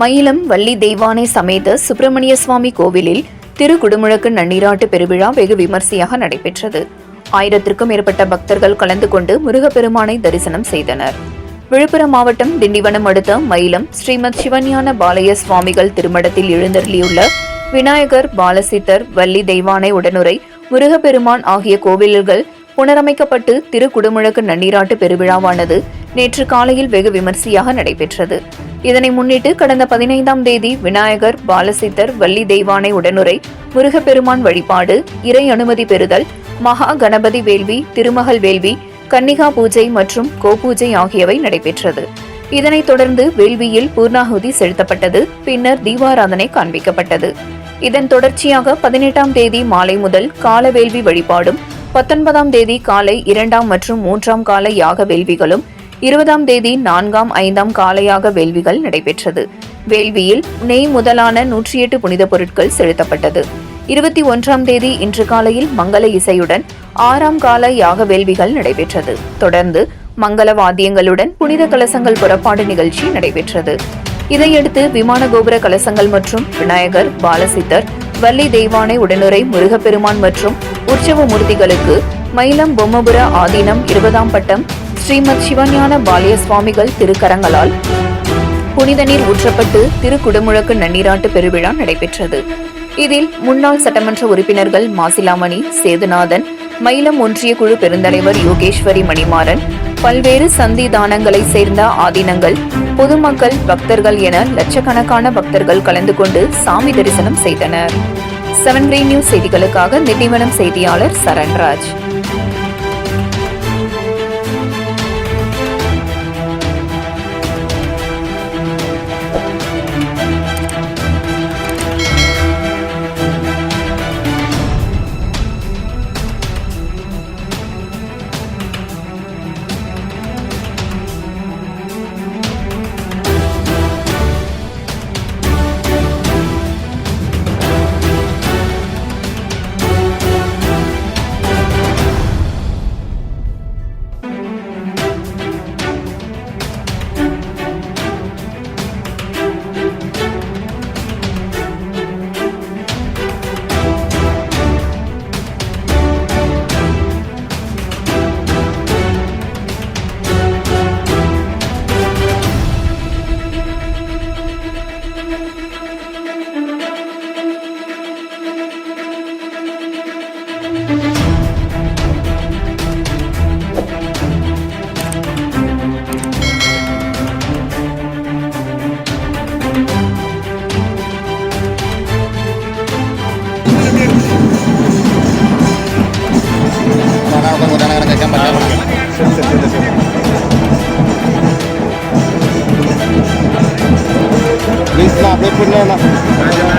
மயிலம் வள்ளி தெய்வானை சமேத சுப்பிரமணிய சுவாமி கோவிலில் திருக்குடுமுழக்கு நன்னீராட்டு பெருவிழா வெகு விமர்சையாக நடைபெற்றது. 1000க்கும் மேற்பட்ட பக்தர்கள் கலந்து கொண்டு முருகப்பெருமானை தரிசனம் செய்தனர். விழுப்புரம் மாவட்டம் திண்டிவனம் அடுத்த மயிலம் ஸ்ரீமத் சிவஞான பாலய சுவாமிகள் திருமடத்தில் எழுந்தருளியுள்ள விநாயகர், பாலசித்தர், வள்ளி தெய்வானை உடனுரை, முருகப்பெருமான் ஆகிய கோவில்கள் புனரமைக்கப்பட்டு திருக்குடுமுழக்கு நன்னீராட்டு பெருவிழாவானது நேற்று காலையில் வெகு விமர்சையாக நடைபெற்றது. இதனை முன்னிட்டு கடந்த 15ஆம் தேதி விநாயகர், பாலசித்தர், வள்ளி தெய்வானை உடனுரை, முருகப்பெருமான் வழிபாடு, இறை அனுமதி பெறுதல், மகா கணபதி வேள்வி, திருமகள் வேள்வி, கன்னிகா பூஜை மற்றும் கோபூஜை ஆகியவை நடைபெற்றது. இதனைத் தொடர்ந்து வேள்வியில் பூர்ணாகுதி செலுத்தப்பட்டது. பின்னர் தீபாராதனை காண்பிக்கப்பட்டது. இதன் தொடர்ச்சியாக 18ஆம் தேதி மாலை முதல் கால வேள்வி வழிபாடும், 19ஆம் தேதி காலை 2ஆம் மற்றும் 3ஆம் கால யாக வேள்விகளும், 20ஆம் தேதி 4ஆம் 5ஆம் காலையாக வேள்விகள் நடைபெற்றது. வேள்வியில் நெய் முதலான 108 புனித பொருட்கள் செலுத்தப்பட்டது. 21ஆம் தேதி இன்று காலையில் மங்கள இசையுடன் 6ஆம் கால யாக வேள்விகள் நடைபெற்றது. தொடர்ந்து மங்கள வாத்தியங்களுடன் புனித கலசங்கள் புறப்பாடு நிகழ்ச்சி நடைபெற்றது. இதையடுத்து விமான கோபுர கலசங்கள் மற்றும் விநாயகர், பாலசித்தர், வள்ளி தெய்வானை உடனுரை, முருகப்பெருமான் மற்றும் உற்சவ மூர்த்திகளுக்கு மயிலம் பொம்மபுர ஆதீனம் 20ஆம் பட்டம் ஸ்ரீமத் சிவஞான பாலய சுவாமிகள் திருக்கரங்களால் புனித நீர் ஊற்றப்பட்டு திருக்குடுமுழக்கு நன்னீராட்டு பெருவிழா நடைபெற்றது. இதில் முன்னாள் சட்டமன்ற உறுப்பினர்கள் மாசிலாமணி, சேதுநாதன், மயிலம் ஒன்றிய குழு பெருந்தலைவர் யோகேஸ்வரி மணிமாறன், பல்வேறு சந்திதானங்களை சேர்ந்த ஆதீனங்கள், பொதுமக்கள், பக்தர்கள் என லட்சக்கணக்கான பக்தர்கள் கலந்து கொண்டு சாமி தரிசனம் செய்தனர். 7 Green நியூஸ் செய்திகளுக்காக திண்டிவனம் செய்தியாளர் Charanraj. Please na, upload po na.